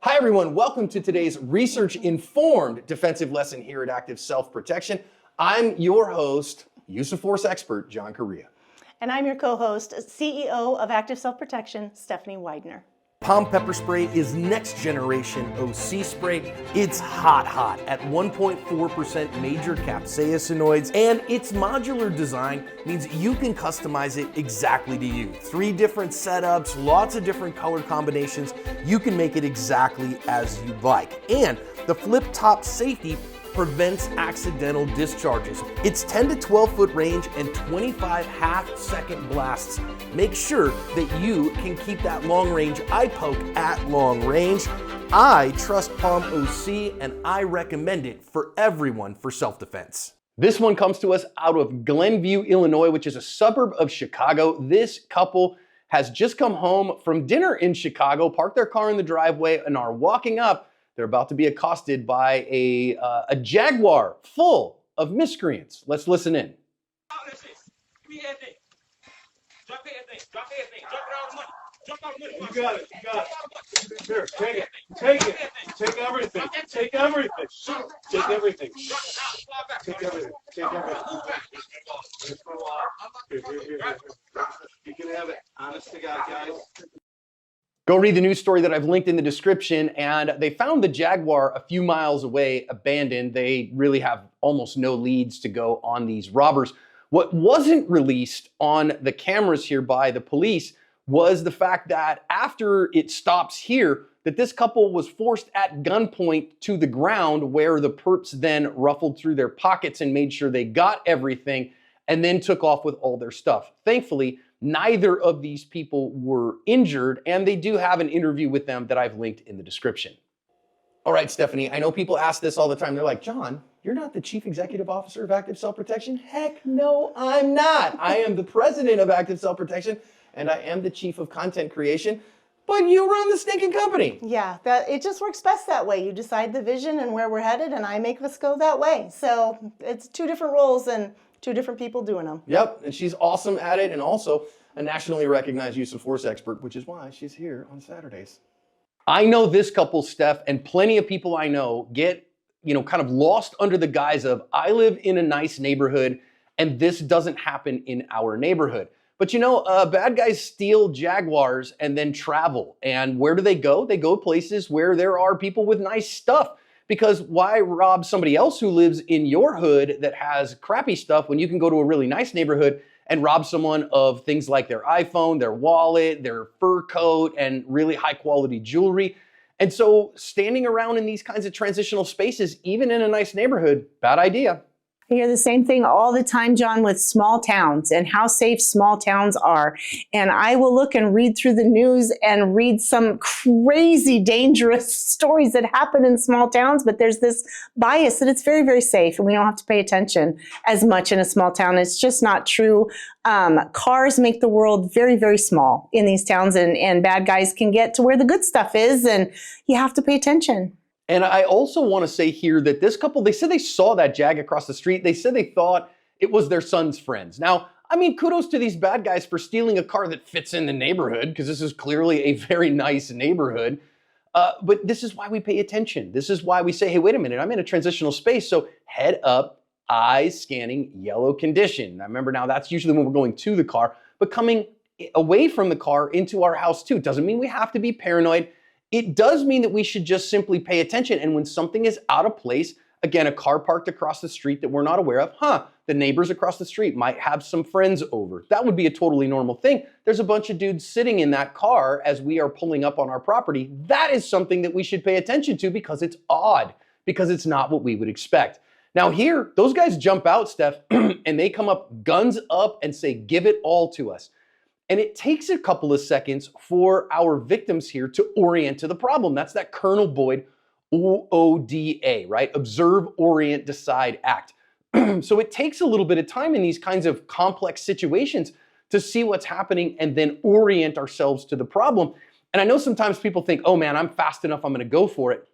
Hi everyone, welcome to today's research-informed defensive lesson here at Active Self-Protection. I'm your host, use of force expert, John Correa. And I'm your co-host, CEO of Active Self-Protection, Stephanie Widener. Palm pepper spray is next generation OC spray. It's hot at 1.4% major capsaicinoids, and its modular design means you can customize it exactly to you. 3 different setups, lots of different color combinations. You can make it exactly as you like. And the flip top safety prevents accidental discharges. It's 10 to 12 foot range and 25 half-second blasts. Make sure that you can keep that long range eye poke at long range. I trust Palm OC and I recommend it for everyone for self-defense. This one comes to us out of Glenview, Illinois, which is a suburb of Chicago. This couple has just come home from dinner in Chicago, parked their car in the driveway, and are walking up. They're about to be accosted by a Jaguar full of miscreants. Let's listen in. You got it. Here, take it. Take everything. Take everything. Take everything. Take everything. Here. You can have it. Honest to God, guys. Go read the news story that I've linked in the description, and they found the Jaguar a few miles away, abandoned. They really have almost no leads to go on these robbers. What wasn't released on the cameras here by the police was the fact that after it stops here, that this couple was forced at gunpoint to the ground, where the perps then ruffled through their pockets and made sure they got everything and then took off with all their stuff. Thankfully, neither of these people were injured, and they do have an interview with them that I've linked in the description. All right, Stephanie, I know people ask this all the time. They're like, John, you're not the Chief Executive Officer of Active Self-Protection? Heck no, I'm not. I am the President of Active Self-Protection, and I am the Chief of Content Creation, but you run the stinking company. Yeah, it just works best that way. You decide the vision and where we're headed, and I make us go that way. So it's 2 different roles and 2 different people doing them. Yep, and she's awesome at it, and also a nationally recognized use of force expert, which is why she's here on Saturdays. I know this couple, Steph, and plenty of people I know get, kind of lost under the guise of, I live in a nice neighborhood, and this doesn't happen in our neighborhood. But bad guys steal Jaguars and then travel. And where do they go? They go places where there are people with nice stuff. Because why rob somebody else who lives in your hood that has crappy stuff when you can go to a really nice neighborhood and rob someone of things like their iPhone, their wallet, their fur coat, and really high quality jewelry? And so standing around in these kinds of transitional spaces, even in a nice neighborhood, bad idea. I hear the same thing all the time, John, with small towns and how safe small towns are. And I will look and read through the news and read some crazy, dangerous stories that happen in small towns, but there's this bias that it's very, very safe and we don't have to pay attention as much in a small town. It's just not true. Cars make the world very, very small in these towns, and bad guys can get to where the good stuff is, and you have to pay attention. And I also want to say here that this couple, they said they saw that Jag across the street. They said they thought it was their son's friends. Now, I mean, kudos to these bad guys for stealing a car that fits in the neighborhood, because this is clearly a very nice neighborhood. But this is why we pay attention. This is why we say, hey, wait a minute, I'm in a transitional space. So head up, eyes scanning, yellow condition. Now remember, now that's usually when we're going to the car, but coming away from the car into our house too. Doesn't mean we have to be paranoid. It does mean that we should just simply pay attention. And when something is out of place, again, a car parked across the street that we're not aware of, the neighbors across the street might have some friends over. That would be a totally normal thing. There's a bunch of dudes sitting in that car as we are pulling up on our property. That is something that we should pay attention to, because it's odd, because it's not what we would expect. Now here, those guys jump out, Steph, and they come up guns up and say, give it all to us. And it takes a couple of seconds for our victims here to orient to the problem. That's that Colonel Boyd OODA, right? Observe, orient, decide, act. So it takes a little bit of time in these kinds of complex situations to see what's happening and then orient ourselves to the problem. And I know sometimes people think, oh man, I'm fast enough, I'm gonna go for it.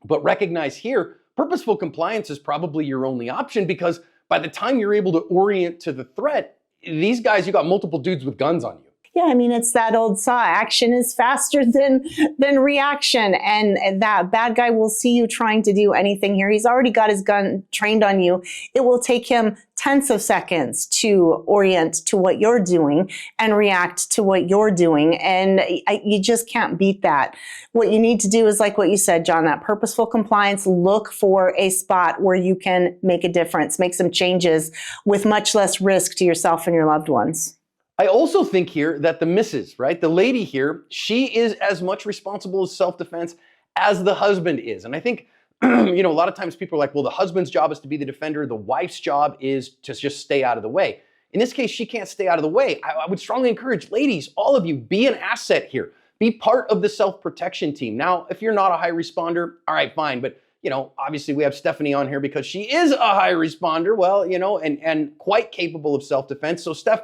But recognize here, purposeful compliance is probably your only option, because by the time you're able to orient to the threat, these guys, you got multiple dudes with guns on you. Yeah, I mean, it's that old saw. Action is faster than reaction. And that bad guy will see you trying to do anything here. He's already got his gun trained on you. It will take him tenths of seconds to orient to what you're doing and react to what you're doing. And you just can't beat that. What you need to do is like what you said, John, that purposeful compliance. Look for a spot where you can make a difference, make some changes with much less risk to yourself and your loved ones. I also think here that the missus, right? The lady here, she is as much responsible as self-defense as the husband is. And I think, a lot of times people are like, well, the husband's job is to be the defender. The wife's job is to just stay out of the way. In this case, she can't stay out of the way. I would strongly encourage, ladies, all of you, be an asset here. Be part of the self-protection team. Now, if you're not a high responder, all right, fine. But, obviously we have Stephanie on here because she is a high responder, well, and quite capable of self-defense. So Steph,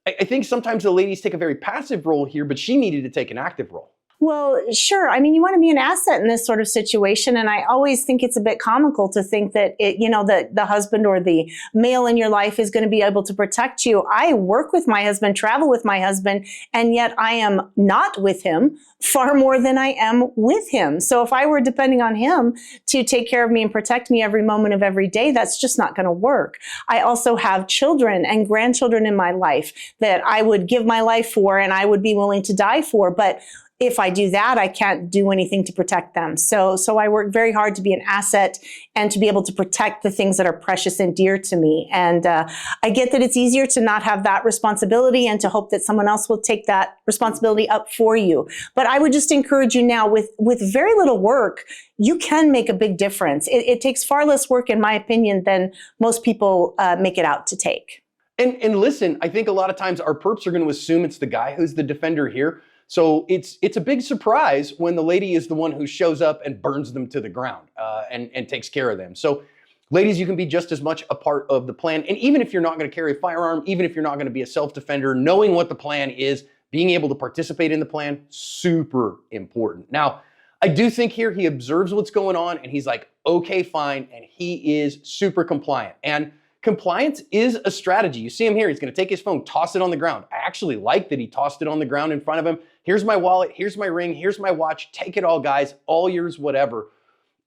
I think sometimes the ladies take a very passive role here, but she needed to take an active role. Well, sure. I mean, you want to be an asset in this sort of situation. And I always think it's a bit comical to think that that the husband or the male in your life is going to be able to protect you. I work with my husband, travel with my husband, and yet I am not with him far more than I am with him. So if I were depending on him to take care of me and protect me every moment of every day, that's just not going to work. I also have children and grandchildren in my life that I would give my life for and I would be willing to die for. But if I do that, I can't do anything to protect them. So I work very hard to be an asset and to be able to protect the things that are precious and dear to me. And I get that it's easier to not have that responsibility and to hope that someone else will take that responsibility up for you. But I would just encourage you now, with very little work, you can make a big difference. It takes far less work, in my opinion, than most people make it out to take. And listen, I think a lot of times our perps are going to assume it's the guy who's the defender here. So it's a big surprise when the lady is the one who shows up and burns them to the ground and takes care of them. So ladies, you can be just as much a part of the plan. And even if you're not going to carry a firearm, even if you're not going to be a self-defender, knowing what the plan is, being able to participate in the plan, super important. Now, I do think here he observes what's going on and he's like, okay, fine. And he is super compliant. And compliance is a strategy. You see him here, he's gonna take his phone, toss it on the ground. I actually like that he tossed it on the ground in front of him. Here's my wallet, here's my ring, here's my watch, take it all, guys, all yours, whatever.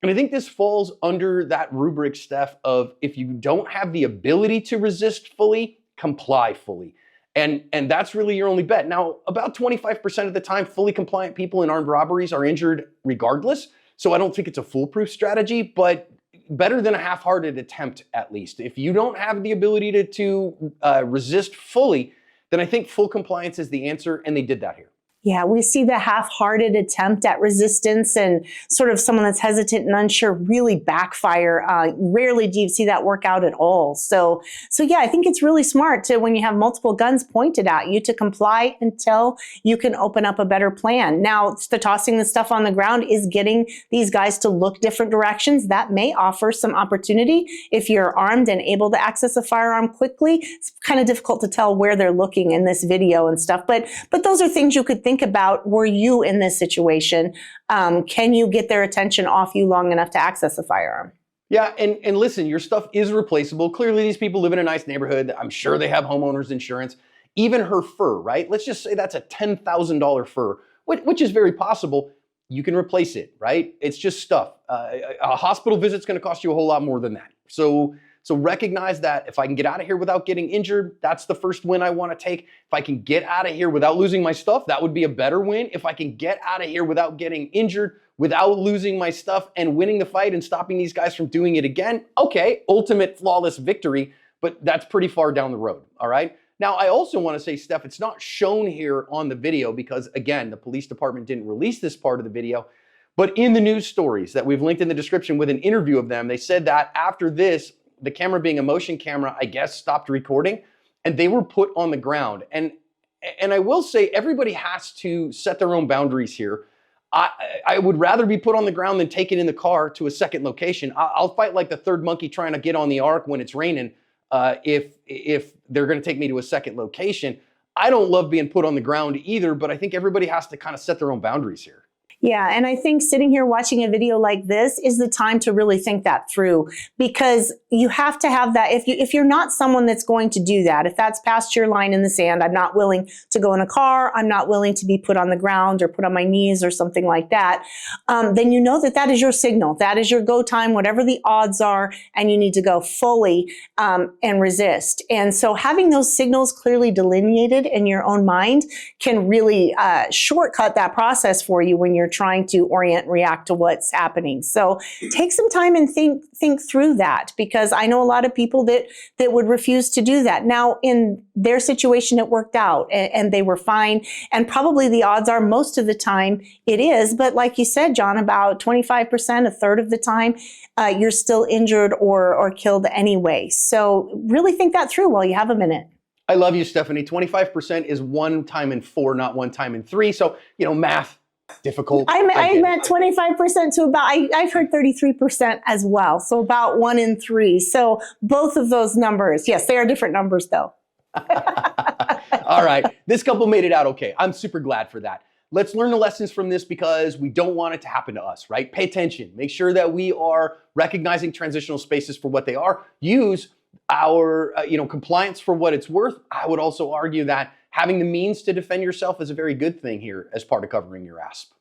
And I think this falls under that rubric, Steph, of if you don't have the ability to resist fully, comply fully. And that's really your only bet. Now, about 25% of the time, fully compliant people in armed robberies are injured regardless. So I don't think it's a foolproof strategy, but better than a half-hearted attempt, at least. If you don't have the ability to resist fully, then I think full compliance is the answer, and they did that here. Yeah, we see the half-hearted attempt at resistance and sort of someone that's hesitant and unsure really backfire. Rarely do you see that work out at all. So yeah, I think it's really smart to, when you have multiple guns pointed at you, to comply until you can open up a better plan. Now, the tossing the stuff on the ground is getting these guys to look different directions. That may offer some opportunity if you're armed and able to access a firearm quickly. It's kind of difficult to tell where they're looking in this video and stuff, but those are things you could think about. Were you in this situation? Can you get their attention off you long enough to access a firearm? Yeah, and listen, your stuff is replaceable. Clearly, these people live in a nice neighborhood. I'm sure they have homeowners insurance. Even her fur, right? Let's just say that's a $10,000 fur, which is very possible. You can replace it, right? It's just stuff. A hospital visit's going to cost you a whole lot more than that. So recognize that if I can get out of here without getting injured, that's the first win I want to take. If I can get out of here without losing my stuff, that would be a better win. If I can get out of here without getting injured, without losing my stuff and winning the fight and stopping these guys from doing it again, okay, ultimate flawless victory, but that's pretty far down the road, all right? Now, I also want to say, Steph, it's not shown here on the video because, again, the police department didn't release this part of the video, but in the news stories that we've linked in the description with an interview of them, they said that after this, the camera being a motion camera, I guess, stopped recording and they were put on the ground. And I will say everybody has to set their own boundaries here. I would rather be put on the ground than taken in the car to a second location. I'll fight like the third monkey trying to get on the ark when it's raining if they're going to take me to a second location. I don't love being put on the ground either, but I think everybody has to kind of set their own boundaries here. Yeah, and I think sitting here watching a video like this is the time to really think that through, because you have to have that. If you're not someone that's going to do that, if that's past your line in the sand, I'm not willing to go in a car, I'm not willing to be put on the ground or put on my knees or something like that, then you know that that is your signal. That is your go time, whatever the odds are, and you need to go fully and resist. And so having those signals clearly delineated in your own mind can really shortcut that process for you when you're trying to orient and react to what's happening. So take some time and think through that, because I know a lot of people that would refuse to do that. Now, in their situation, it worked out and they were fine. And probably the odds are most of the time it is. But like you said, John, about 25%, a third of the time, you're still injured or killed anyway. So really think that through while you have a minute. I love you, Stephanie. 25% is 1 time in 4, not 1 time in 3. So, math, difficult. I meant 25% to about, I've heard 33% as well. So about 1 in 3. So both of those numbers, yes, they are different numbers though. All right. This couple made it out okay. I'm super glad for that. Let's learn the lessons from this, because we don't want it to happen to us, right? Pay attention. Make sure that we are recognizing transitional spaces for what they are. Use our compliance for what it's worth. I would also argue that having the means to defend yourself is a very good thing here as part of covering your ASP.